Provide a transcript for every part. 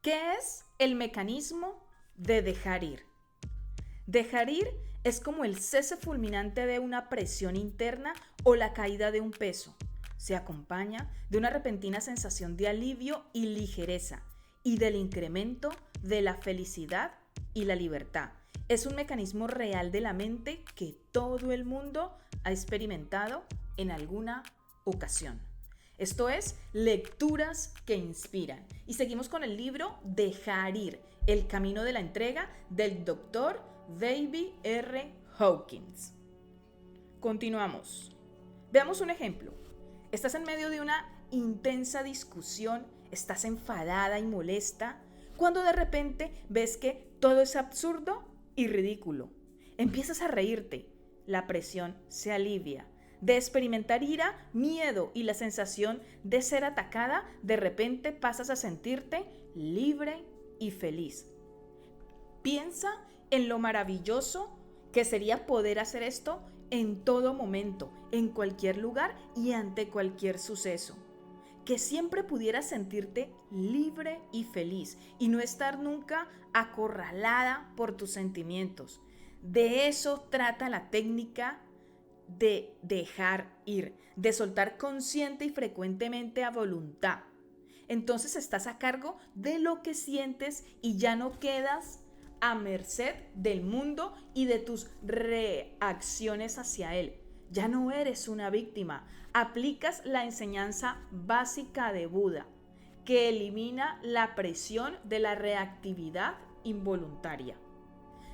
¿Qué es el mecanismo de dejar ir? Dejar ir es como el cese fulminante de una presión interna o la caída de un peso. Se acompaña de una repentina sensación de alivio y ligereza y del incremento de la felicidad y la libertad. Es un mecanismo real de la mente que todo el mundo ha experimentado en alguna ocasión. Esto es Lecturas que Inspiran. Y seguimos con el libro Dejar ir, el camino de la entrega del Dr. David R. Hawkins. Continuamos. Veamos un ejemplo. Estás en medio de una intensa discusión, estás enfadada y molesta, cuando de repente ves que todo es absurdo y ridículo. Empiezas a reírte, la presión se alivia. De experimentar ira, miedo y la sensación de ser atacada, de repente pasas a sentirte libre y feliz. Piensa en lo maravilloso que sería poder hacer esto en todo momento, en cualquier lugar y ante cualquier suceso. Que siempre pudieras sentirte libre y feliz y no estar nunca acorralada por tus sentimientos. De eso trata la técnica de dejar ir, de soltar consciente y frecuentemente a voluntad. Entonces estás a cargo de lo que sientes y ya no quedas a merced del mundo y de tus reacciones hacia él. Ya no eres una víctima. Aplicas la enseñanza básica de Buda, que elimina la presión de la reactividad involuntaria.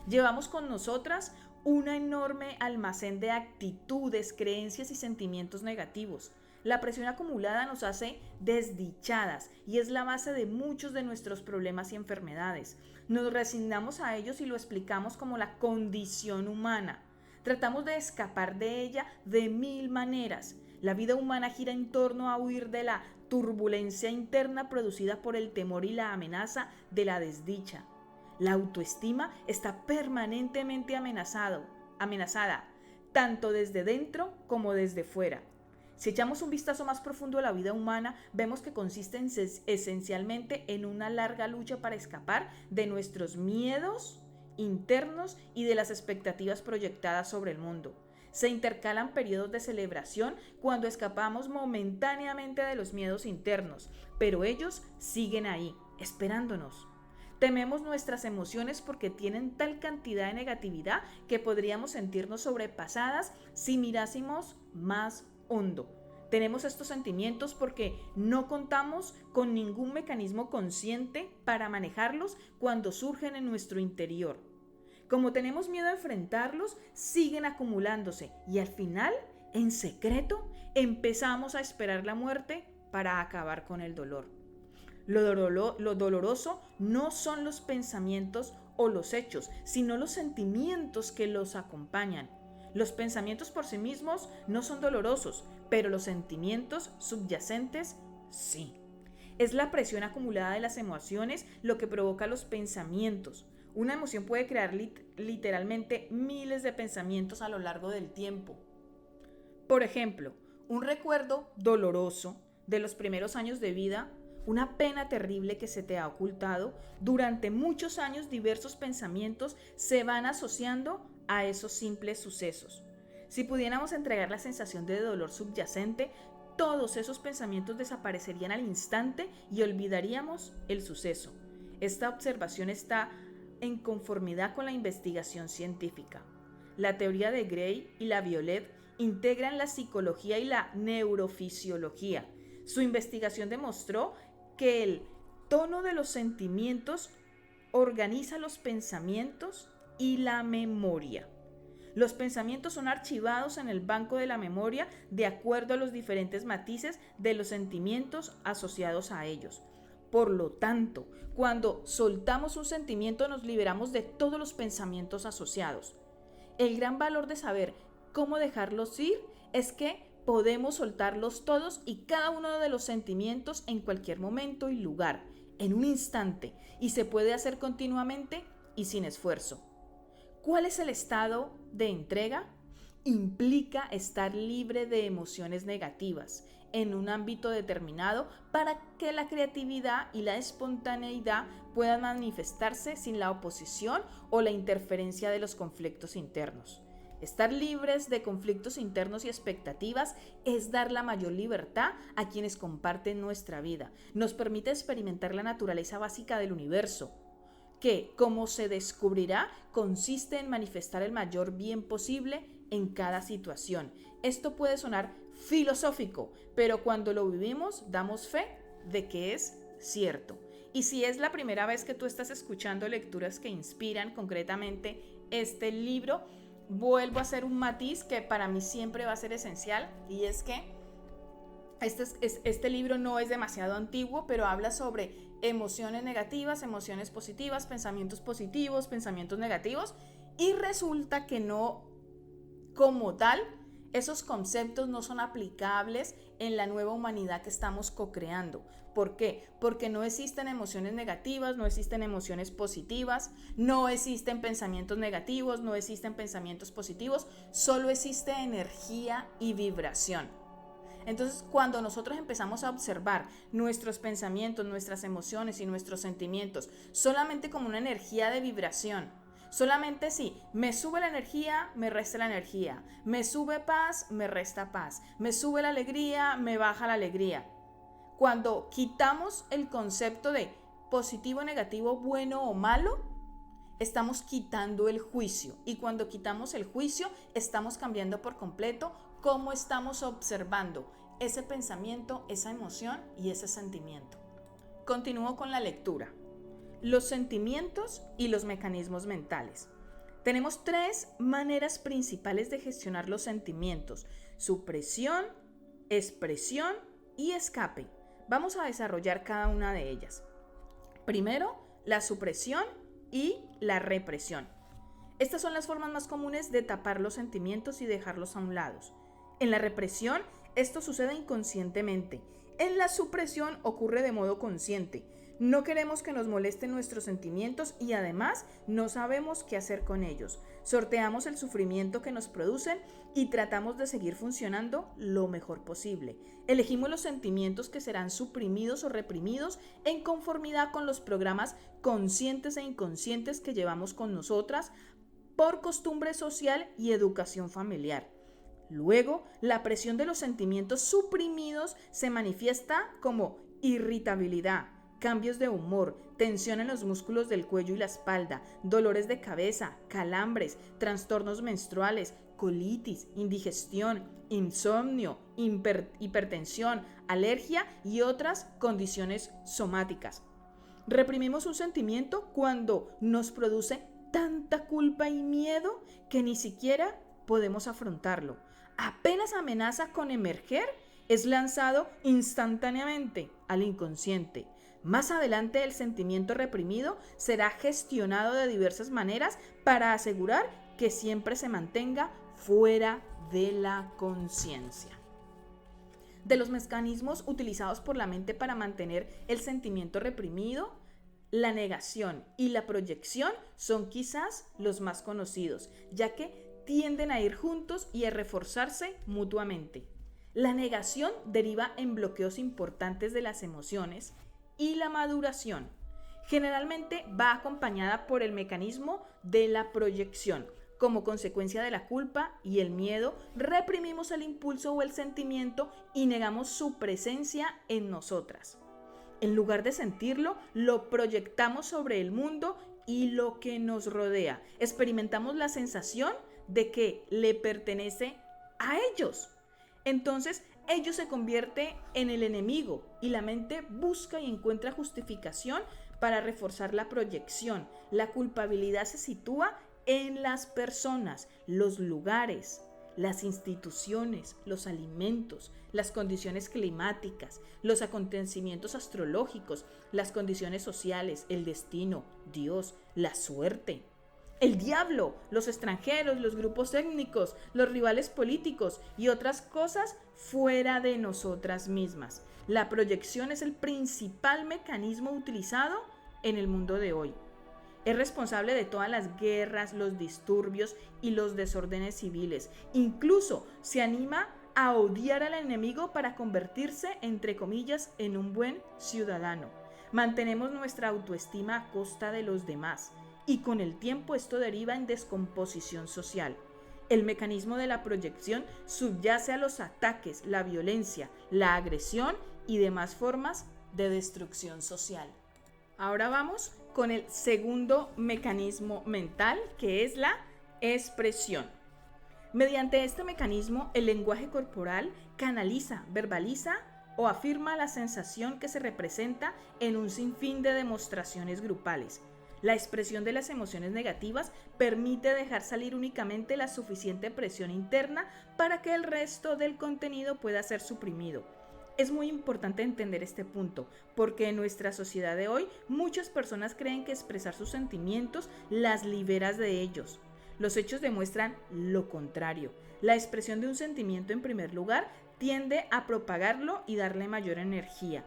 Llevamos con nosotras un enorme almacén de actitudes, creencias y sentimientos negativos. La presión acumulada nos hace desdichadas y es la base de muchos de nuestros problemas y enfermedades. Nos resignamos a ellos y lo explicamos como la condición humana. Tratamos de escapar de ella de mil maneras. La vida humana gira en torno a huir de la turbulencia interna producida por el temor y la amenaza de la desdicha. La autoestima está permanentemente amenazada, tanto desde dentro como desde fuera. Si echamos un vistazo más profundo a la vida humana, vemos que consiste esencialmente en una larga lucha para escapar de nuestros miedos internos y de las expectativas proyectadas sobre el mundo. Se intercalan periodos de celebración cuando escapamos momentáneamente de los miedos internos, pero ellos siguen ahí, esperándonos. Tememos nuestras emociones porque tienen tal cantidad de negatividad que podríamos sentirnos sobrepasadas si mirásemos más hondo. Tenemos estos sentimientos porque no contamos con ningún mecanismo consciente para manejarlos cuando surgen en nuestro interior. Como tenemos miedo a enfrentarlos, siguen acumulándose y al final, en secreto, empezamos a esperar la muerte para acabar con el dolor. Lo doloroso no son los pensamientos o los hechos, sino los sentimientos que los acompañan. Los pensamientos por sí mismos no son dolorosos, pero los sentimientos subyacentes sí. Es la presión acumulada de las emociones lo que provoca los pensamientos. Una emoción puede crear literalmente miles de pensamientos a lo largo del tiempo. Por ejemplo, un recuerdo doloroso de los primeros años de vida, una pena terrible que se te ha ocultado, durante muchos años diversos pensamientos se van asociando a esos simples sucesos. Si pudiéramos entregar la sensación de dolor subyacente, todos esos pensamientos desaparecerían al instante y olvidaríamos el suceso. Esta observación está en conformidad con la investigación científica. La teoría de Gray y la Violet integran la psicología y la neurofisiología. Su investigación demostró que el tono de los sentimientos organiza los pensamientos y la memoria. Los pensamientos son archivados en el banco de la memoria de acuerdo a los diferentes matices de los sentimientos asociados a ellos. Por lo tanto, cuando soltamos un sentimiento nos liberamos de todos los pensamientos asociados. El gran valor de saber cómo dejarlos ir es que podemos soltarlos todos y cada uno de los sentimientos en cualquier momento y lugar, en un instante, y se puede hacer continuamente y sin esfuerzo. ¿Cuál es el estado de entrega? Implica estar libre de emociones negativas. en un ámbito determinado para que la creatividad y la espontaneidad puedan manifestarse sin la oposición o la interferencia de los conflictos internos. Estar libres de conflictos internos y expectativas es dar la mayor libertad a quienes comparten nuestra vida. Nos permite experimentar la naturaleza básica del universo, que, como se descubrirá, consiste en manifestar el mayor bien posible en cada situación. Esto puede sonar filosófico, pero cuando lo vivimos damos fe de que es cierto. Y si es la primera vez que tú estás escuchando lecturas que inspiran concretamente este libro, vuelvo a hacer un matiz que para mí siempre va a ser esencial, y es que este libro no es demasiado antiguo, pero habla sobre emociones negativas, emociones positivas, pensamientos positivos, pensamientos negativos, y resulta que no, como tal, esos conceptos no son aplicables en la nueva humanidad que estamos co-creando. ¿Por qué? Porque no existen emociones negativas, no existen emociones positivas, no existen pensamientos negativos, no existen pensamientos positivos, solo existe energía y vibración. Entonces, cuando nosotros empezamos a observar nuestros pensamientos, nuestras emociones y nuestros sentimientos solamente como una energía de vibración, solamente si me sube la energía, me resta la energía, me sube paz, me resta paz, me sube la alegría, me baja la alegría. Cuando quitamos el concepto de positivo, negativo, bueno o malo, estamos quitando el juicio, y cuando quitamos el juicio estamos cambiando por completo cómo estamos observando ese pensamiento, esa emoción y ese sentimiento. Continúo con la lectura. Los sentimientos y los mecanismos mentales. Tenemos 3 maneras principales de gestionar los sentimientos: supresión, expresión y escape. Vamos a desarrollar cada una de ellas. Primero, la supresión y la represión. Estas son las formas más comunes de tapar los sentimientos y dejarlos a un lado. En la represión, esto sucede inconscientemente. En la supresión ocurre de modo consciente. No queremos que nos molesten nuestros sentimientos y además no sabemos qué hacer con ellos. Sorteamos el sufrimiento que nos producen y tratamos de seguir funcionando lo mejor posible. Elegimos los sentimientos que serán suprimidos o reprimidos en conformidad con los programas conscientes e inconscientes que llevamos con nosotras por costumbre social y educación familiar. Luego, la presión de los sentimientos suprimidos se manifiesta como irritabilidad, cambios de humor, tensión en los músculos del cuello y la espalda, dolores de cabeza, calambres, trastornos menstruales, colitis, indigestión, insomnio, hipertensión, alergia y otras condiciones somáticas. Reprimimos un sentimiento cuando nos produce tanta culpa y miedo que ni siquiera podemos afrontarlo. Apenas amenaza con emerger, es lanzado instantáneamente al inconsciente. Más adelante, el sentimiento reprimido será gestionado de diversas maneras para asegurar que siempre se mantenga fuera de la conciencia. De los mecanismos utilizados por la mente para mantener el sentimiento reprimido, la negación y la proyección son quizás los más conocidos, ya que tienden a ir juntos y a reforzarse mutuamente. La negación deriva en bloqueos importantes de las emociones, y la maduración generalmente va acompañada por el mecanismo de la proyección. Como consecuencia de la culpa y el miedo, reprimimos el impulso o el sentimiento y negamos su presencia en nosotras. En lugar de sentirlo, lo proyectamos sobre el mundo y lo que nos rodea. Experimentamos la sensación de que le pertenece a ellos. Entonces, ello se convierte en el enemigo y la mente busca y encuentra justificación para reforzar la proyección. La culpabilidad se sitúa en las personas, los lugares, las instituciones, los alimentos, las condiciones climáticas, los acontecimientos astrológicos, las condiciones sociales, el destino, Dios, la suerte, el diablo, los extranjeros, los grupos étnicos, los rivales políticos y otras cosas fuera de nosotras mismas. La proyección es el principal mecanismo utilizado en el mundo de hoy. Es responsable de todas las guerras, los disturbios y los desórdenes civiles. Incluso se anima a odiar al enemigo para convertirse, entre comillas, en un buen ciudadano. Mantenemos nuestra autoestima a costa de los demás y con el tiempo esto deriva en descomposición social. El mecanismo de la proyección subyace a los ataques, la violencia, la agresión y demás formas de destrucción social. Ahora vamos con el segundo mecanismo mental, que es la expresión. Mediante este mecanismo, el lenguaje corporal canaliza, verbaliza o afirma la sensación que se representa en un sinfín de demostraciones grupales. La expresión de las emociones negativas permite dejar salir únicamente la suficiente presión interna para que el resto del contenido pueda ser suprimido. Es muy importante entender este punto, porque en nuestra sociedad de hoy muchas personas creen que expresar sus sentimientos las libera de ellos. Los hechos demuestran lo contrario. La expresión de un sentimiento, en primer lugar, tiende a propagarlo y darle mayor energía.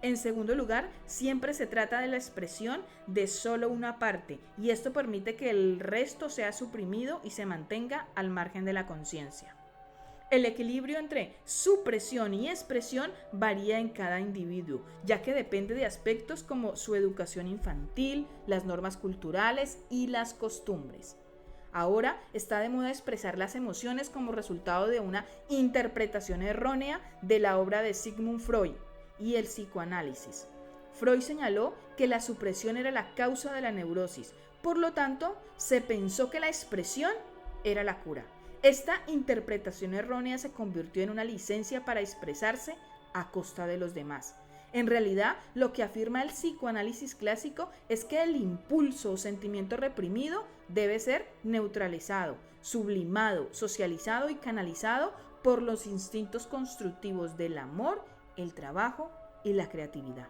En segundo lugar, siempre se trata de la expresión de solo una parte, y esto permite que el resto sea suprimido y se mantenga al margen de la conciencia. El equilibrio entre supresión y expresión varía en cada individuo, ya que depende de aspectos como su educación infantil, las normas culturales y las costumbres. Ahora está de moda expresar las emociones como resultado de una interpretación errónea de la obra de Sigmund Freud y el psicoanálisis. Freud señaló que la supresión era la causa de la neurosis, por lo tanto, se pensó que la expresión era la cura. Esta interpretación errónea se convirtió en una licencia para expresarse a costa de los demás. En realidad, lo que afirma el psicoanálisis clásico es que el impulso o sentimiento reprimido debe ser neutralizado, sublimado, socializado y canalizado por los instintos constructivos del amor, el trabajo y la creatividad.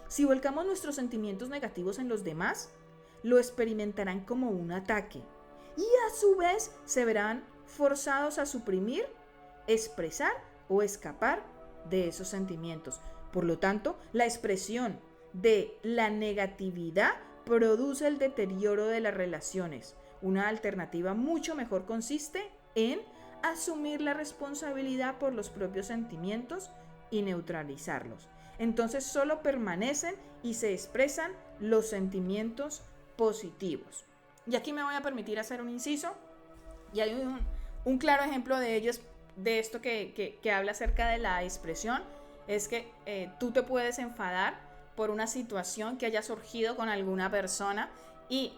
Si volcamos nuestros sentimientos negativos en los demás, lo experimentarán como un ataque y a su vez se verán forzados a suprimir, expresar o escapar de esos sentimientos. Por lo tanto, la expresión de la negatividad produce el deterioro de las relaciones. Una alternativa mucho mejor consiste en asumir la responsabilidad por los propios sentimientos y neutralizarlos. Entonces solo permanecen y se expresan los sentimientos positivos. Y aquí me voy a permitir hacer un inciso, y hay un claro ejemplo de ello, de esto que habla acerca de la expresión, es que tú te puedes enfadar por una situación que haya surgido con alguna persona y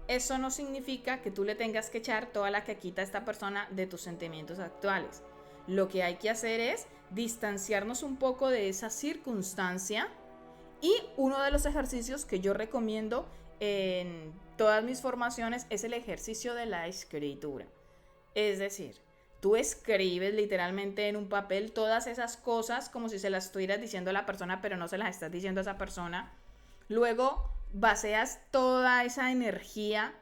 eso no significa que tú le tengas que echar toda la caquita a esta persona de tus sentimientos actuales. Lo que hay que hacer es distanciarnos un poco de esa circunstancia, y uno de los ejercicios que yo recomiendo en todas mis formaciones es el ejercicio de la escritura. Es decir, tú escribes literalmente en un papel todas esas cosas como si se las estuvieras diciendo a la persona, pero no se las estás diciendo a esa persona. Luego vacías toda esa energía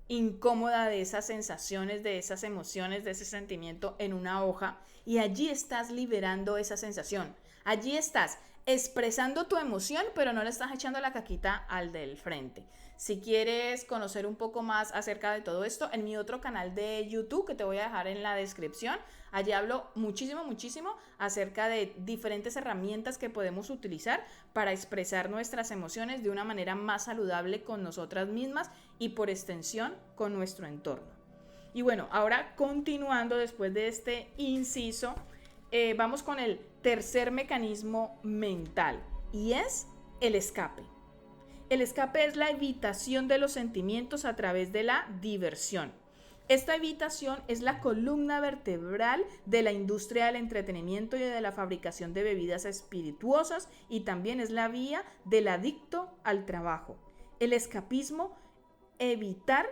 incómoda de esas sensaciones, de esas emociones, de ese sentimiento en una hoja, y allí estás liberando esa sensación. Allí estás expresando tu emoción, pero no le estás echando la caquita al del frente. Si quieres conocer un poco más acerca de todo esto, en mi otro canal de YouTube, que te voy a dejar en la descripción, allí hablo muchísimo acerca de diferentes herramientas que podemos utilizar para expresar nuestras emociones de una manera más saludable con nosotras mismas y por extensión con nuestro entorno. Y bueno, ahora continuando después de este inciso, vamos con el tercer mecanismo mental, y es el escape. El escape es la evitación de los sentimientos a través de la diversión. Esta evitación es la columna vertebral de la industria del entretenimiento y de la fabricación de bebidas espirituosas, y también es la vía del adicto al trabajo. El escapismo, evitar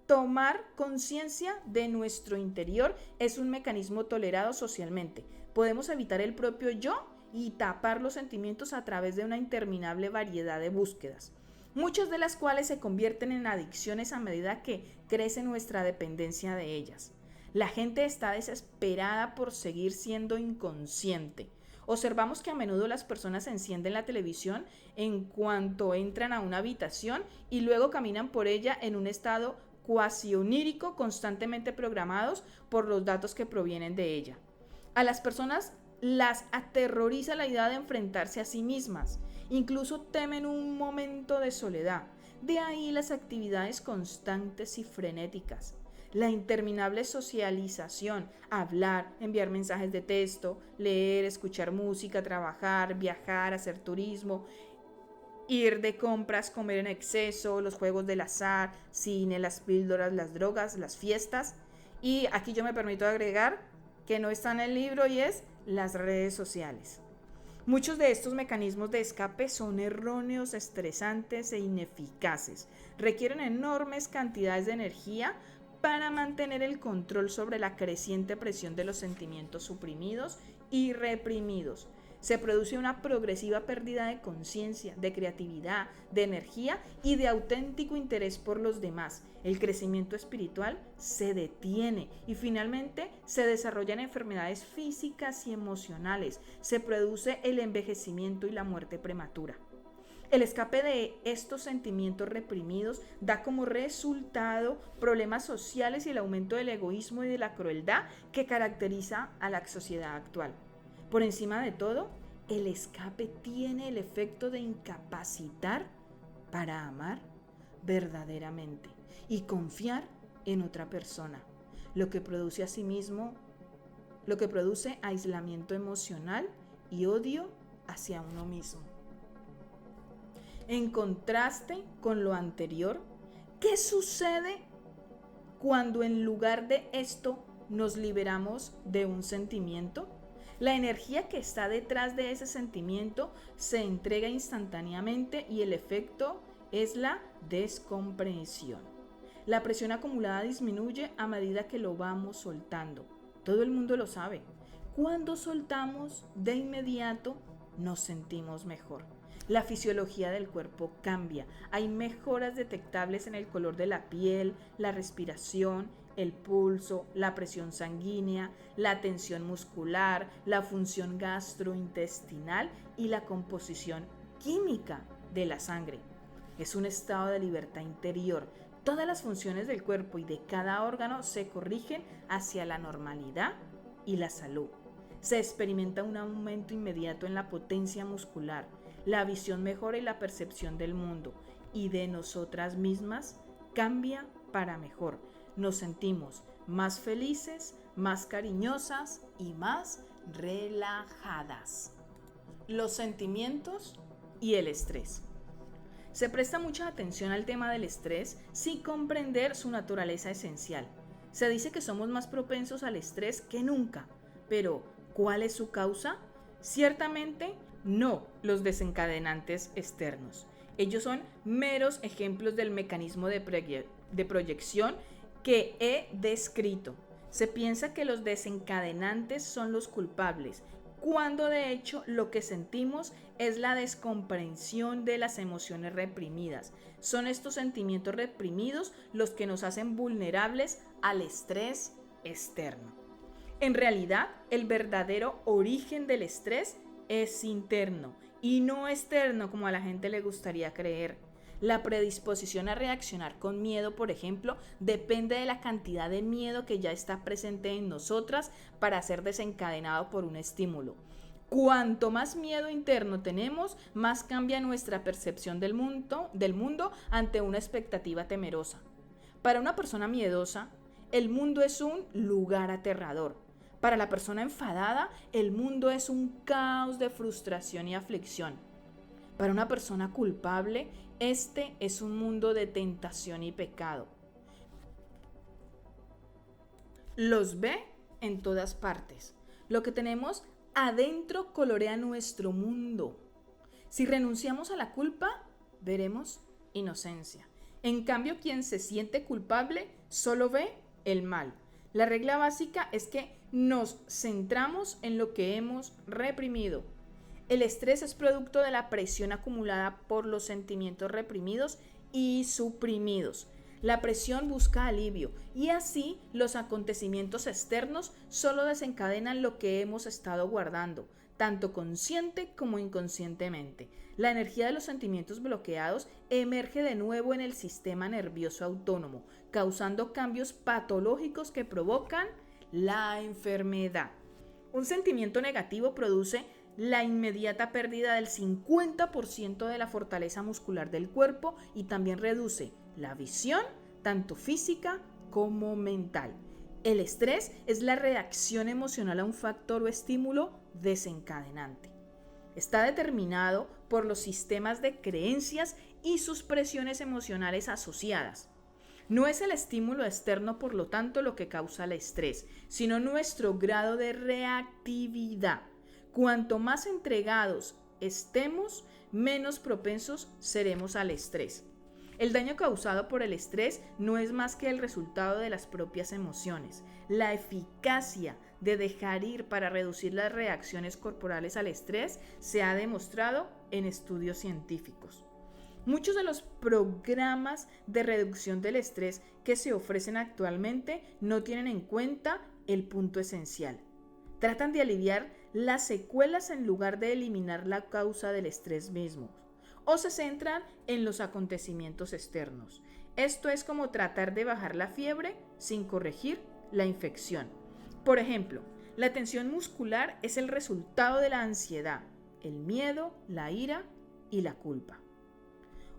tomar conciencia de nuestro interior, es un mecanismo tolerado socialmente. Podemos evitar el propio yo y tapar los sentimientos a través de una interminable variedad de búsquedas, muchas de las cuales se convierten en adicciones a medida que crece nuestra dependencia de ellas. La gente está desesperada por seguir siendo inconsciente. Observamos que a menudo las personas encienden la televisión en cuanto entran a una habitación y luego caminan por ella en un estado cuasi onírico, constantemente programados por los datos que provienen de ella. A las personas las aterroriza la idea de enfrentarse a sí mismas. Incluso temen un momento de soledad. De ahí las actividades constantes y frenéticas. La interminable socialización, hablar, enviar mensajes de texto, leer, escuchar música, trabajar, viajar, hacer turismo, ir de compras, comer en exceso, los juegos del azar, cine, las píldoras, las drogas, las fiestas. Y aquí yo me permito agregar que no está en el libro y es las redes sociales. Muchos de estos mecanismos de escape son erróneos, estresantes e ineficaces. Requieren enormes cantidades de energía para mantener el control sobre la creciente presión de los sentimientos suprimidos y reprimidos. Se produce una progresiva pérdida de conciencia, de creatividad, de energía y de auténtico interés por los demás. El crecimiento espiritual se detiene y finalmente se desarrollan enfermedades físicas y emocionales. Se produce el envejecimiento y la muerte prematura. El escape de estos sentimientos reprimidos da como resultado problemas sociales y el aumento del egoísmo y de la crueldad que caracteriza a la sociedad actual. Por encima de todo, el escape tiene el efecto de incapacitar para amar verdaderamente y confiar en otra persona, lo que produce aislamiento emocional y odio hacia uno mismo. En contraste con lo anterior, ¿qué sucede cuando en lugar de esto nos liberamos de un sentimiento? La energía que está detrás de ese sentimiento se entrega instantáneamente y el efecto es la descomprensión. La presión acumulada disminuye a medida que lo vamos soltando. Todo el mundo lo sabe. Cuando soltamos, de inmediato nos sentimos mejor. La fisiología del cuerpo cambia. Hay mejoras detectables en el color de la piel, la respiración, el pulso, la presión sanguínea, la tensión muscular, la función gastrointestinal y la composición química de la sangre. Es un estado de libertad interior. Todas las funciones del cuerpo y de cada órgano se corrigen hacia la normalidad y la salud. Se experimenta un aumento inmediato en la potencia muscular. La visión mejora y la percepción del mundo y de nosotras mismas cambia para mejor. Nos sentimos más felices, más cariñosas y más relajadas. Los sentimientos y el estrés. Se presta mucha atención al tema del estrés sin comprender su naturaleza esencial. Se dice que somos más propensos al estrés que nunca, pero ¿cuál es su causa? Ciertamente no los desencadenantes externos. Ellos son meros ejemplos del mecanismo de proyección que he descrito. Se piensa que los desencadenantes son los culpables, cuando de hecho lo que sentimos es la descomprensión de las emociones reprimidas. Son estos sentimientos reprimidos los que nos hacen vulnerables al estrés externo. En realidad, el verdadero origen del estrés es interno y no externo como a la gente le gustaría creer. La predisposición a reaccionar con miedo, por ejemplo, depende de la cantidad de miedo que ya está presente en nosotras para ser desencadenado por un estímulo. Cuanto más miedo interno tenemos, más cambia nuestra percepción del mundo ante una expectativa temerosa. Para una persona miedosa, el mundo es un lugar aterrador. Para la persona enfadada, el mundo es un caos de frustración y aflicción. Para una persona culpable, este es un mundo de tentación y pecado. Los ve en todas partes. Lo que tenemos adentro colorea nuestro mundo. Si renunciamos a la culpa, veremos inocencia. En cambio, quien se siente culpable solo ve el mal. La regla básica es que nos centramos en lo que hemos reprimido. El estrés es producto de la presión acumulada por los sentimientos reprimidos y suprimidos. La presión busca alivio y así los acontecimientos externos solo desencadenan lo que hemos estado guardando, tanto consciente como inconscientemente. La energía de los sentimientos bloqueados emerge de nuevo en el sistema nervioso autónomo, causando cambios patológicos que provocan la enfermedad. Un sentimiento negativo produce la inmediata pérdida del 50% de la fortaleza muscular del cuerpo y también reduce la visión, tanto física como mental. El estrés es la reacción emocional a un factor o estímulo desencadenante. Está determinado por los sistemas de creencias y sus presiones emocionales asociadas. No es el estímulo externo, por lo tanto, lo que causa el estrés, sino nuestro grado de reactividad. Cuanto más entregados estemos, menos propensos seremos al estrés. El daño causado por el estrés no es más que el resultado de las propias emociones. La eficacia de dejar ir para reducir las reacciones corporales al estrés se ha demostrado en estudios científicos. Muchos de los programas de reducción del estrés que se ofrecen actualmente no tienen en cuenta el punto esencial. Tratan de aliviar las secuelas en lugar de eliminar la causa del estrés mismo, o se centran en los acontecimientos externos. Esto es como tratar de bajar la fiebre sin corregir la infección. Por ejemplo, la tensión muscular es el resultado de la ansiedad, el miedo, la ira y la culpa.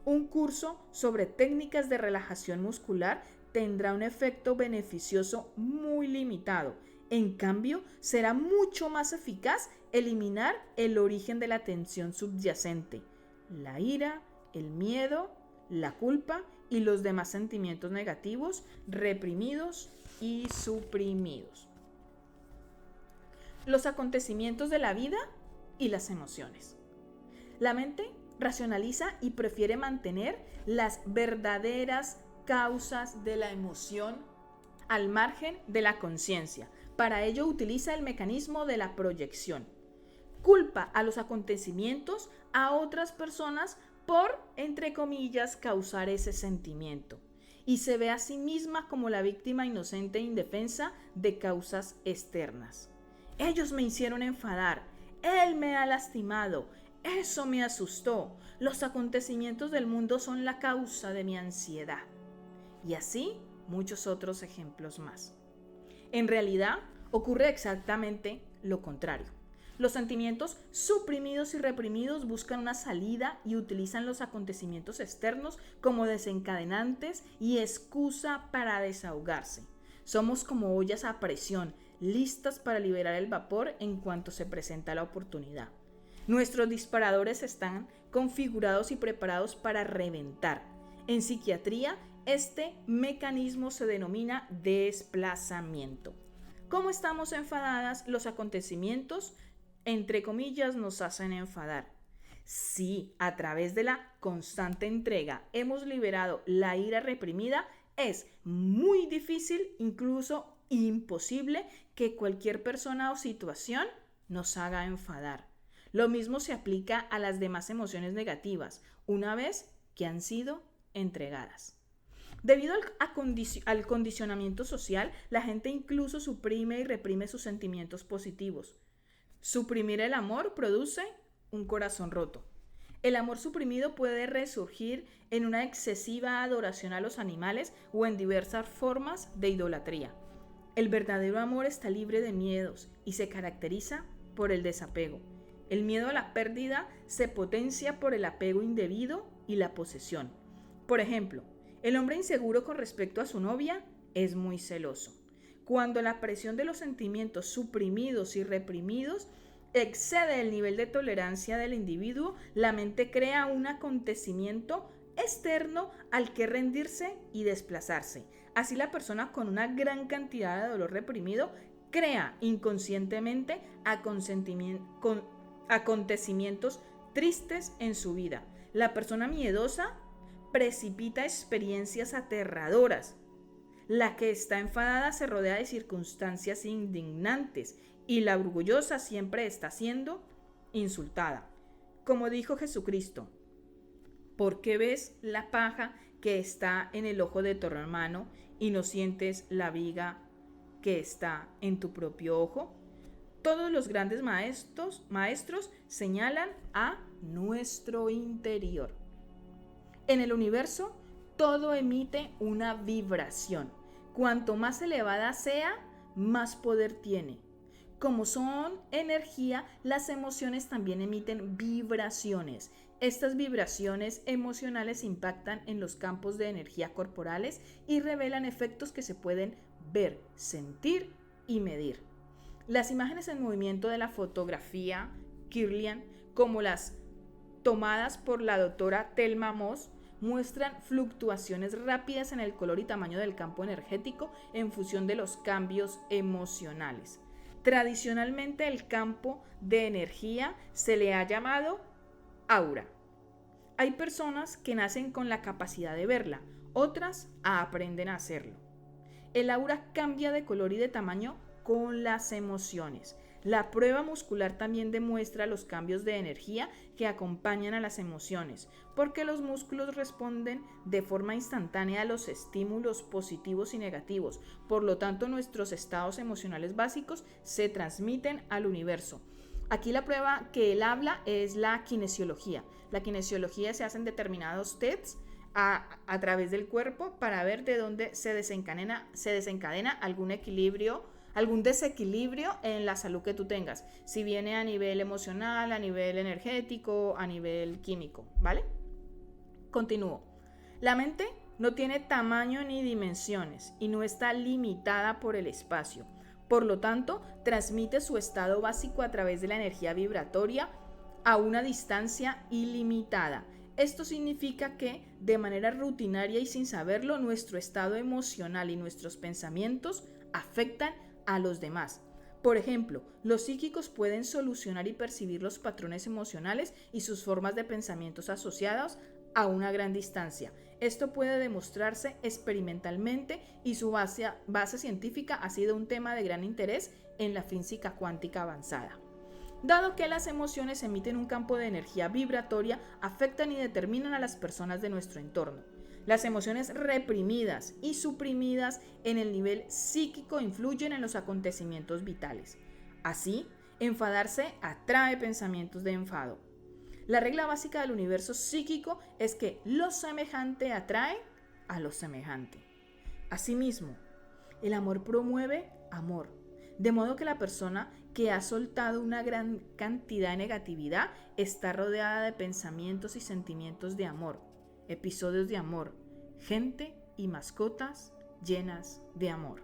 Un curso sobre técnicas de relajación muscular tendrá un efecto beneficioso muy limitado. En cambio, será mucho más eficaz eliminar el origen de la tensión subyacente, la ira, el miedo, la culpa y los demás sentimientos negativos reprimidos y suprimidos. Los acontecimientos de la vida y las emociones. La mente racionaliza y prefiere mantener las verdaderas causas de la emoción al margen de la conciencia. Para ello utiliza el mecanismo de la proyección. Culpa a los acontecimientos a otras personas por, entre comillas, causar ese sentimiento. Y se ve a sí misma como la víctima inocente e indefensa de causas externas. Ellos me hicieron enfadar. Él me ha lastimado. Eso me asustó. Los acontecimientos del mundo son la causa de mi ansiedad. Y así muchos otros ejemplos más. En realidad, ocurre exactamente lo contrario. Los sentimientos suprimidos y reprimidos buscan una salida y utilizan los acontecimientos externos como desencadenantes y excusa para desahogarse. Somos como ollas a presión, listas para liberar el vapor en cuanto se presenta la oportunidad. Nuestros disparadores están configurados y preparados para reventar. En psiquiatría, este mecanismo se denomina desplazamiento. ¿Cómo estamos enfadadas? Los acontecimientos, entre comillas, nos hacen enfadar. Si a través de la constante entrega hemos liberado la ira reprimida, es muy difícil, incluso imposible, que cualquier persona o situación nos haga enfadar. Lo mismo se aplica a las demás emociones negativas, una vez que han sido entregadas. Debido al condicionamiento social, la gente incluso suprime y reprime sus sentimientos positivos. Suprimir el amor produce un corazón roto. El amor suprimido puede resurgir en una excesiva adoración a los animales o en diversas formas de idolatría. El verdadero amor está libre de miedos y se caracteriza por el desapego. El miedo a la pérdida se potencia por el apego indebido y la posesión. Por ejemplo, el hombre inseguro con respecto a su novia es muy celoso. Cuando la presión de los sentimientos suprimidos y reprimidos excede el nivel de tolerancia del individuo, la mente crea un acontecimiento externo al que rendirse y desplazarse. Así la persona con una gran cantidad de dolor reprimido crea inconscientemente acontecimientos tristes en su vida. La persona miedosa precipita experiencias aterradoras. La que está enfadada se rodea de circunstancias indignantes y la orgullosa siempre está siendo insultada. Como dijo Jesucristo, ¿por qué ves la paja que está en el ojo de tu hermano y no sientes la viga que está en tu propio ojo? Todos los grandes maestros señalan a nuestro interior. En el universo, todo emite una vibración. Cuanto más elevada sea, más poder tiene. Como son energía, las emociones también emiten vibraciones. Estas vibraciones emocionales impactan en los campos de energía corporales y revelan efectos que se pueden ver, sentir y medir. Las imágenes en movimiento de la fotografía Kirlian, como las tomadas por la doctora Thelma Moss, muestran fluctuaciones rápidas en el color y tamaño del campo energético en función de los cambios emocionales. Tradicionalmente, el campo de energía se le ha llamado aura. Hay personas que nacen con la capacidad de verla, otras aprenden a hacerlo. El aura cambia de color y de tamaño con las emociones. La prueba muscular también demuestra los cambios de energía que acompañan a las emociones, porque los músculos responden de forma instantánea a los estímulos positivos y negativos. Por lo tanto, nuestros estados emocionales básicos se transmiten al universo. Aquí la prueba que él habla es la kinesiología. La kinesiología se hacen determinados tests a través del cuerpo para ver de dónde se desencadena algún equilibrio, algún desequilibrio en la salud que tú tengas, si viene a nivel emocional, a nivel energético, a nivel químico, ¿vale? Continúo. La mente no tiene tamaño ni dimensiones y no está limitada por el espacio. Por lo tanto, transmite su estado básico a través de la energía vibratoria a una distancia ilimitada. Esto significa que, de manera rutinaria y sin saberlo, nuestro estado emocional y nuestros pensamientos afectan a los demás. Por ejemplo, los psíquicos pueden solucionar y percibir los patrones emocionales y sus formas de pensamientos asociados a una gran distancia. Esto puede demostrarse experimentalmente y su base científica ha sido un tema de gran interés en la física cuántica avanzada. Dado que las emociones emiten un campo de energía vibratoria, afectan y determinan a las personas de nuestro entorno. Las emociones reprimidas y suprimidas en el nivel psíquico influyen en los acontecimientos vitales. Así, enfadarse atrae pensamientos de enfado. La regla básica del universo psíquico es que lo semejante atrae a lo semejante. Asimismo, el amor promueve amor, de modo que la persona que ha soltado una gran cantidad de negatividad está rodeada de pensamientos y sentimientos de amor, episodios de amor, gente y mascotas llenas de amor.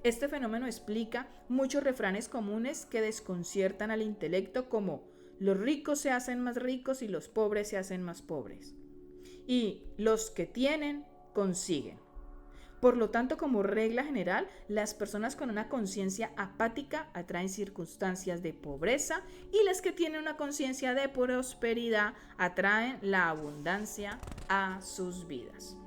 Este fenómeno explica muchos refranes comunes que desconciertan al intelecto, como los ricos se hacen más ricos y los pobres se hacen más pobres. Y los que tienen, consiguen. Por lo tanto, como regla general, las personas con una conciencia apática atraen circunstancias de pobreza y las que tienen una conciencia de prosperidad atraen la abundancia a sus vidas.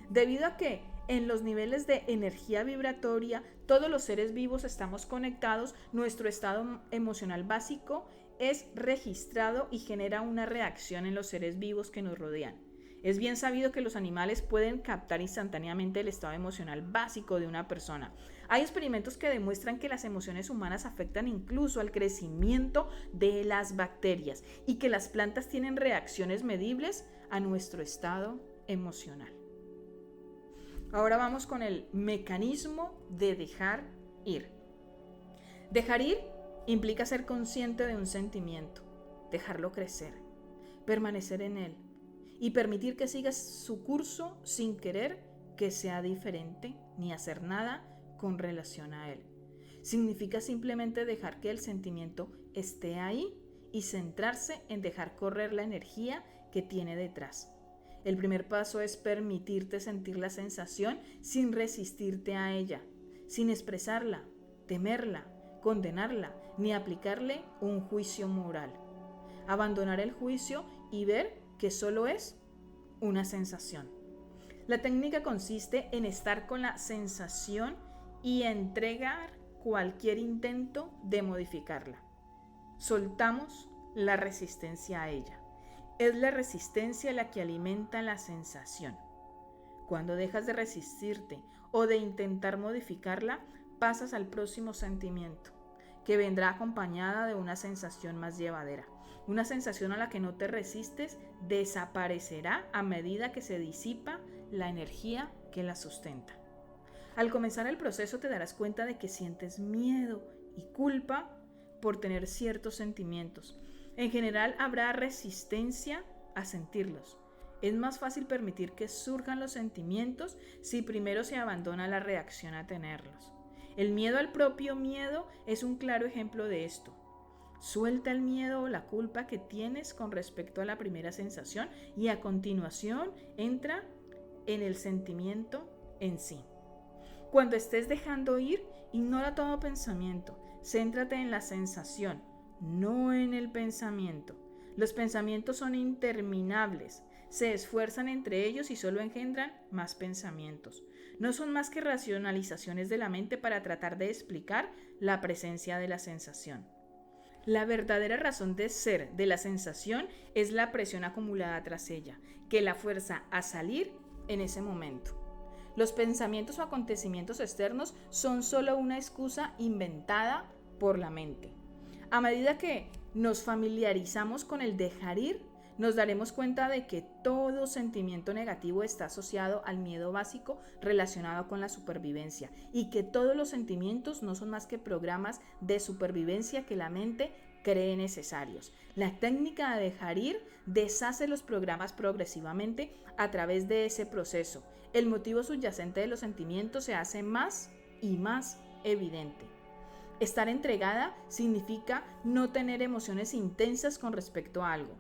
Debido a que en los niveles de energía vibratoria todos los seres vivos estamos conectados, nuestro estado emocional básico es registrado y genera una reacción en los seres vivos que nos rodean. Es bien sabido que los animales pueden captar instantáneamente el estado emocional básico de una persona. Hay experimentos que demuestran que las emociones humanas afectan incluso al crecimiento de las bacterias y que las plantas tienen reacciones medibles a nuestro estado emocional. Ahora vamos con el mecanismo de dejar ir. Dejar ir implica ser consciente de un sentimiento, dejarlo crecer, permanecer en él y permitir que siga su curso sin querer que sea diferente ni hacer nada con relación a él. Significa simplemente dejar que el sentimiento esté ahí y centrarse en dejar correr la energía que tiene detrás. El primer paso es permitirte sentir la sensación sin resistirte a ella, sin expresarla, temerla, condenarla, ni aplicarle un juicio moral. Abandonar el juicio y ver que solo es una sensación. La técnica consiste en estar con la sensación y entregar cualquier intento de modificarla. Soltamos la resistencia a ella. Es la resistencia la que alimenta la sensación. Cuando dejas de resistirte o de intentar modificarla, pasas al próximo sentimiento, que vendrá acompañada de una sensación más llevadera. Una sensación a la que no te resistes desaparecerá a medida que se disipa la energía que la sustenta. Al comenzar el proceso te darás cuenta de que sientes miedo y culpa por tener ciertos sentimientos. En general habrá resistencia a sentirlos. Es más fácil permitir que surjan los sentimientos si primero se abandona la reacción a tenerlos. El miedo al propio miedo es un claro ejemplo de esto. Suelta el miedo o la culpa que tienes con respecto a la primera sensación y a continuación entra en el sentimiento en sí. Cuando estés dejando ir, ignora todo pensamiento. Céntrate en la sensación, no en el pensamiento. Los pensamientos son interminables. Se esfuerzan entre ellos y solo engendran más pensamientos. No son más que racionalizaciones de la mente para tratar de explicar la presencia de la sensación. La verdadera razón de ser de la sensación es la presión acumulada tras ella, que la fuerza a salir en ese momento. Los pensamientos o acontecimientos externos son solo una excusa inventada por la mente. A medida que nos familiarizamos con el dejar ir, nos daremos cuenta de que todo sentimiento negativo está asociado al miedo básico relacionado con la supervivencia y que todos los sentimientos no son más que programas de supervivencia que la mente cree necesarios. La técnica de dejar ir deshace los programas progresivamente a través de ese proceso. El motivo subyacente de los sentimientos se hace más y más evidente. Estar entregada significa no tener emociones intensas con respecto a algo.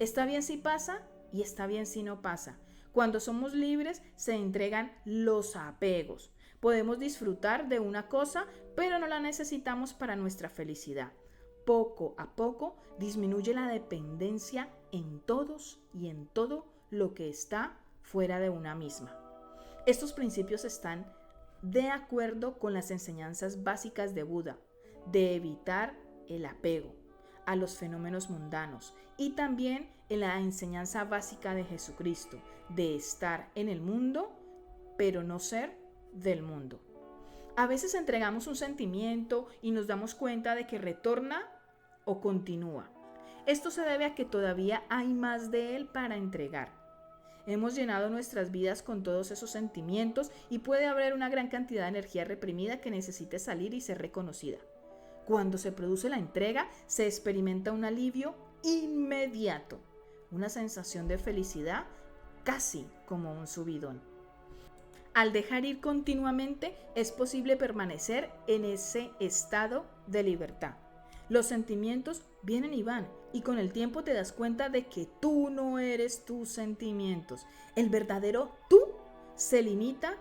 Está bien si pasa y está bien si no pasa. Cuando somos libres se entregan los apegos. Podemos disfrutar de una cosa, pero no la necesitamos para nuestra felicidad. Poco a poco disminuye la dependencia en todos y en todo lo que está fuera de una misma. Estos principios están de acuerdo con las enseñanzas básicas de Buda, de evitar el apego a los fenómenos mundanos y también en la enseñanza básica de Jesucristo, de estar en el mundo, pero no ser del mundo. A veces entregamos un sentimiento y nos damos cuenta de que retorna o continúa. Esto se debe a que todavía hay más de él para entregar. Hemos llenado nuestras vidas con todos esos sentimientos y puede haber una gran cantidad de energía reprimida que necesite salir y ser reconocida. Cuando se produce la entrega, se experimenta un alivio inmediato, una sensación de felicidad casi como un subidón. Al dejar ir continuamente, es posible permanecer en ese estado de libertad. Los sentimientos vienen y van, y con el tiempo te das cuenta de que tú no eres tus sentimientos. El verdadero tú se limita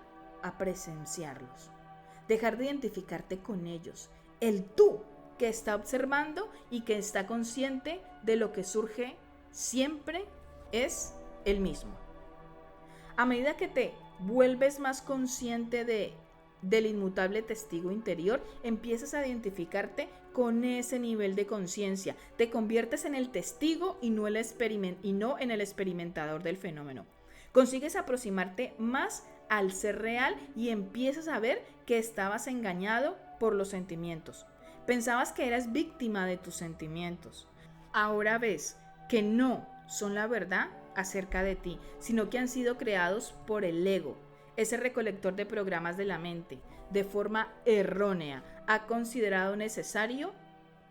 a presenciarlos. Dejar de identificarte con ellos. El tú que está observando y que está consciente de lo que surge siempre es el mismo. A medida que te vuelves más consciente del inmutable testigo interior, empiezas a identificarte con ese nivel de conciencia. Te conviertes en el testigo y no en el experimentador del fenómeno. Consigues aproximarte más al ser real y empiezas a ver que estabas engañado por los sentimientos. Pensabas que eras víctima de tus sentimientos. Ahora ves que no son la verdad acerca de ti, sino que han sido creados por el ego, ese recolector de programas de la mente, de forma errónea, ha considerado necesario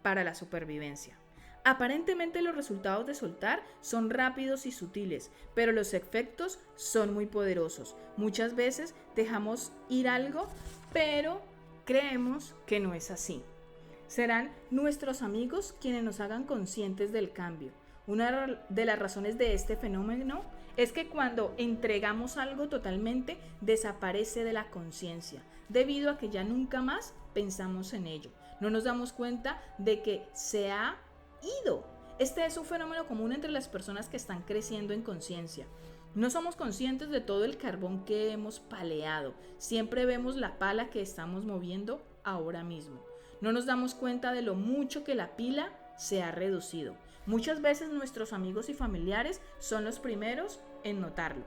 para la supervivencia. Aparentemente los resultados de soltar son rápidos y sutiles, pero los efectos son muy poderosos. Muchas veces dejamos ir algo, pero creemos que no es así. Serán nuestros amigos quienes nos hagan conscientes del cambio. Una de las razones de este fenómeno es que cuando entregamos algo totalmente, desaparece de la conciencia, debido a que ya nunca más pensamos en ello. No nos damos cuenta de que se ha ido. Este es un fenómeno común entre las personas que están creciendo en conciencia. No somos conscientes de todo el carbón que hemos paleado. Siempre vemos la pala que estamos moviendo ahora mismo. No nos damos cuenta de lo mucho que la pila se ha reducido. Muchas veces nuestros amigos y familiares son los primeros en notarlo.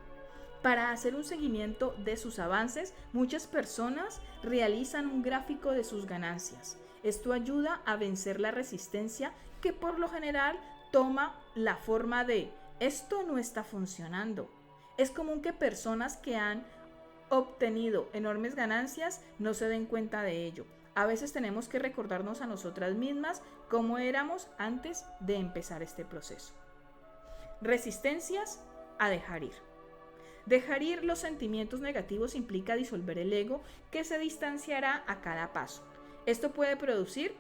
Para hacer un seguimiento de sus avances, muchas personas realizan un gráfico de sus ganancias. Esto ayuda a vencer la resistencia que por lo general toma la forma de esto no está funcionando. Es común que personas que han obtenido enormes ganancias no se den cuenta de ello. A veces tenemos que recordarnos a nosotras mismas cómo éramos antes de empezar este proceso. Resistencias a dejar ir. Dejar ir los sentimientos negativos implica disolver el ego que se distanciará a cada paso. Esto puede producir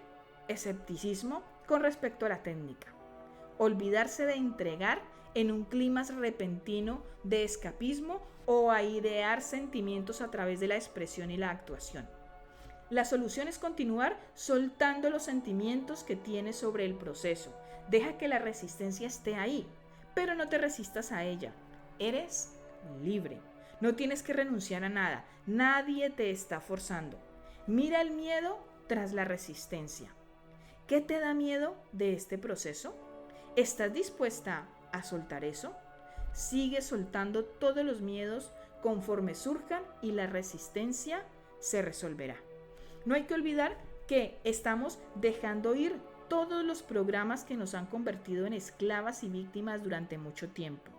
escepticismo con respecto a la técnica. Olvidarse de entregar en un clima repentino de escapismo o airear sentimientos a través de la expresión y la actuación. La solución es continuar soltando los sentimientos que tienes sobre el proceso. Deja que la resistencia esté ahí, pero no te resistas a ella. Eres libre. No tienes que renunciar a nada. Nadie te está forzando. Mira el miedo tras la resistencia. ¿Qué te da miedo de este proceso? ¿Estás dispuesta a soltar eso? Sigue soltando todos los miedos conforme surjan y la resistencia se resolverá. No hay que olvidar que estamos dejando ir todos los programas que nos han convertido en esclavas y víctimas durante mucho tiempo.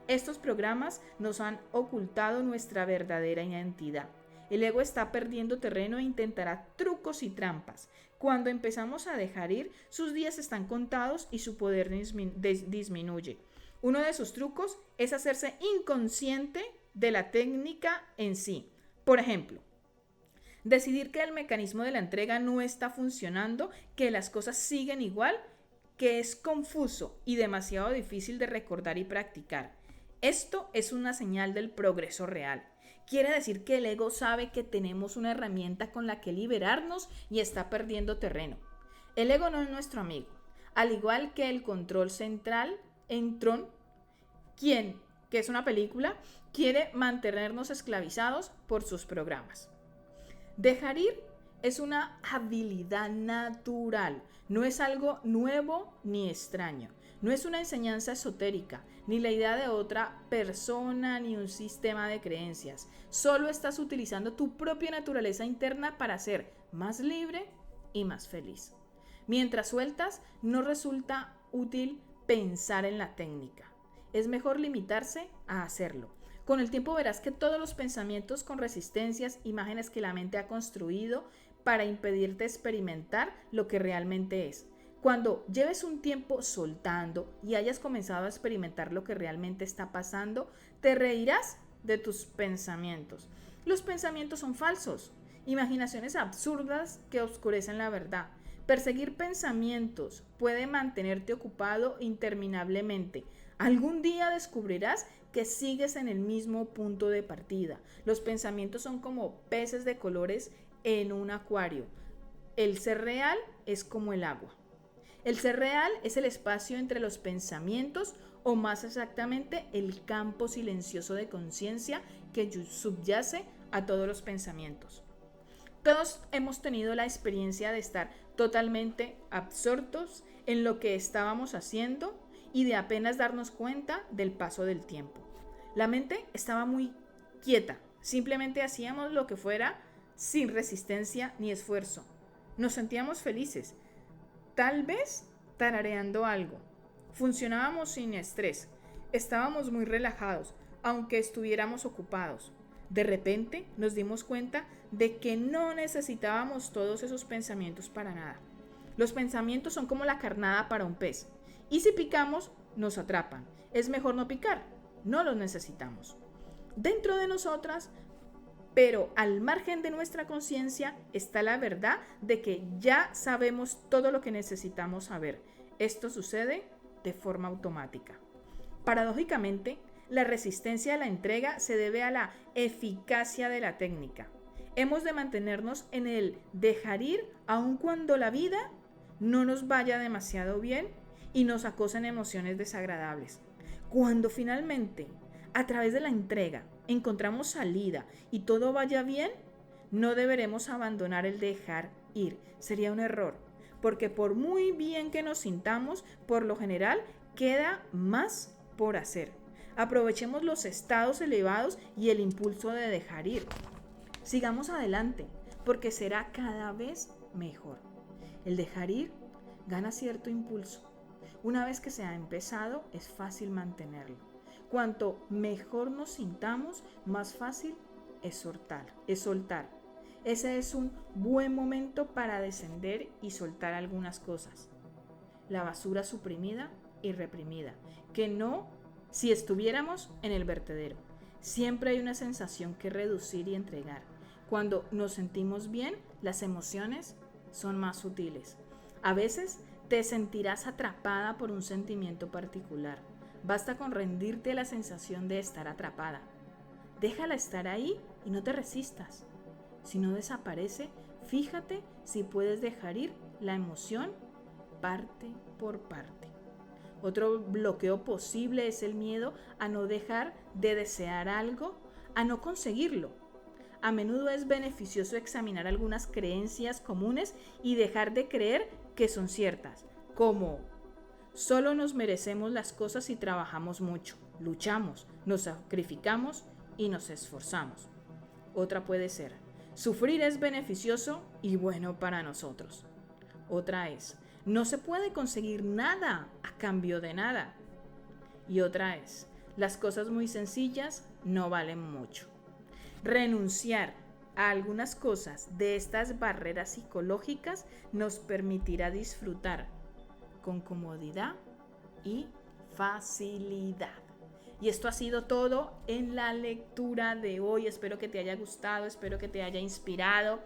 Estos programas nos han ocultado nuestra verdadera identidad. El ego está perdiendo terreno e intentará trucos y trampas. Cuando empezamos a dejar ir, sus días están contados y su poder disminuye. Uno de sus trucos es hacerse inconsciente de la técnica en sí. Por ejemplo, decidir que el mecanismo de la entrega no está funcionando, que las cosas siguen igual, que es confuso y demasiado difícil de recordar y practicar. Esto es una señal del progreso real. Quiere decir que el ego sabe que tenemos una herramienta con la que liberarnos y está perdiendo terreno. El ego no es nuestro amigo, al igual que el control central en Tron, que es una película, quiere mantenernos esclavizados por sus programas. Dejar ir es una habilidad natural, no es algo nuevo ni extraño. No es una enseñanza esotérica, ni la idea de otra persona, ni un sistema de creencias. Solo estás utilizando tu propia naturaleza interna para ser más libre y más feliz. Mientras sueltas, no resulta útil pensar en la técnica. Es mejor limitarse a hacerlo. Con el tiempo verás que todos los pensamientos con resistencias, imágenes que la mente ha construido para impedirte experimentar lo que realmente es. Cuando lleves un tiempo soltando y hayas comenzado a experimentar lo que realmente está pasando, te reirás de tus pensamientos. Los pensamientos son falsos, imaginaciones absurdas que oscurecen la verdad. Perseguir pensamientos puede mantenerte ocupado interminablemente. Algún día descubrirás que sigues en el mismo punto de partida. Los pensamientos son como peces de colores en un acuario. El ser real es como el agua. El ser real es el espacio entre los pensamientos, o más exactamente el campo silencioso de conciencia que subyace a todos los pensamientos. Todos hemos tenido la experiencia de estar totalmente absortos en lo que estábamos haciendo y de apenas darnos cuenta del paso del tiempo. La mente estaba muy quieta, simplemente hacíamos lo que fuera sin resistencia ni esfuerzo. Nos sentíamos felices, tal vez tarareando algo. Funcionábamos sin estrés, estábamos muy relajados, aunque estuviéramos ocupados. De repente nos dimos cuenta de que no necesitábamos todos esos pensamientos para nada. Los pensamientos son como la carnada para un pez, y si picamos, nos atrapan. Es mejor no picar, no los necesitamos. Dentro de nosotras, pero al margen de nuestra conciencia, está la verdad de que ya sabemos todo lo que necesitamos saber. Esto sucede de forma automática. Paradójicamente, la resistencia a la entrega se debe a la eficacia de la técnica. Hemos de mantenernos en el dejar ir aun cuando la vida no nos vaya demasiado bien y nos acosen emociones desagradables. Cuando finalmente, a través de la entrega, encontramos salida y todo vaya bien, no deberemos abandonar el dejar ir. Sería un error, porque por muy bien que nos sintamos, por lo general queda más por hacer. Aprovechemos los estados elevados y el impulso de dejar ir. Sigamos adelante, porque será cada vez mejor. El dejar ir gana cierto impulso. Una vez que se ha empezado, es fácil mantenerlo. Cuanto mejor nos sintamos, más fácil es soltar. ese es un buen momento para descender y soltar algunas cosas. La basura suprimida y reprimida, que no si estuviéramos en el vertedero. Siempre hay una sensación que reducir y entregar. Cuando nos sentimos bien, las emociones son más sutiles. A veces te sentirás atrapada por un sentimiento particular. Basta con rendirte a la sensación de estar atrapada. Déjala estar ahí y no te resistas. Si no desaparece, fíjate si puedes dejar ir la emoción parte por parte. Otro bloqueo posible es el miedo a no dejar de desear algo, a no conseguirlo. A menudo es beneficioso examinar algunas creencias comunes y dejar de creer que son ciertas, como solo nos merecemos las cosas si trabajamos mucho, luchamos, nos sacrificamos y nos esforzamos. Otra puede ser, sufrir es beneficioso y bueno para nosotros. Otra es, no se puede conseguir nada a cambio de nada. Y otra es, las cosas muy sencillas no valen mucho. Renunciar a algunas cosas de estas barreras psicológicas nos permitirá disfrutar con comodidad y facilidad. Y esto ha sido todo en la lectura de hoy. Espero que te haya gustado, espero que te haya inspirado.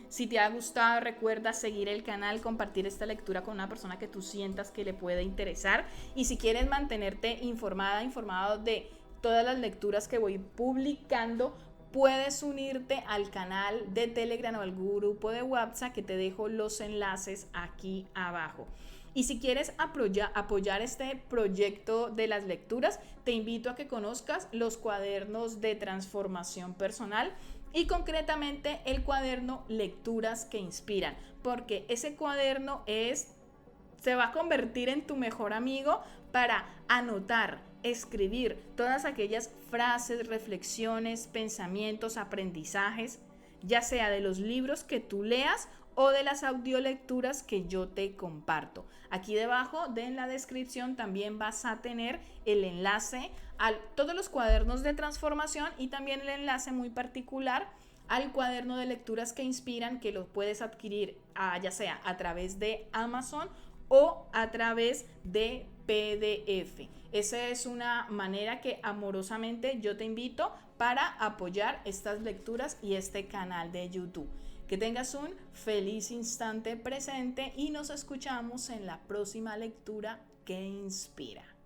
Si te ha gustado, recuerda seguir el canal, compartir esta lectura con una persona que tú sientas que le puede interesar. Y si quieres mantenerte informado de todas las lecturas que voy publicando, puedes unirte al canal de Telegram o al grupo de WhatsApp, que te dejo los enlaces aquí abajo. Y si quieres apoyar este proyecto de las lecturas, te invito a que conozcas los cuadernos de transformación personal y concretamente el cuaderno Lecturas que Inspiran, porque ese cuaderno se va a convertir en tu mejor amigo para anotar, escribir todas aquellas frases, reflexiones, pensamientos, aprendizajes, ya sea de los libros que tú leas o de las audiolecturas que yo te comparto. Aquí debajo en la descripción también vas a tener el enlace a todos los cuadernos de transformación y también el enlace muy particular al cuaderno de lecturas que inspiran, que lo puedes adquirir ya sea a través de Amazon o a través de PDF. Esa es una manera que amorosamente yo te invito para apoyar estas lecturas y este canal de YouTube. Que tengas un feliz instante presente y nos escuchamos en la próxima lectura que inspira.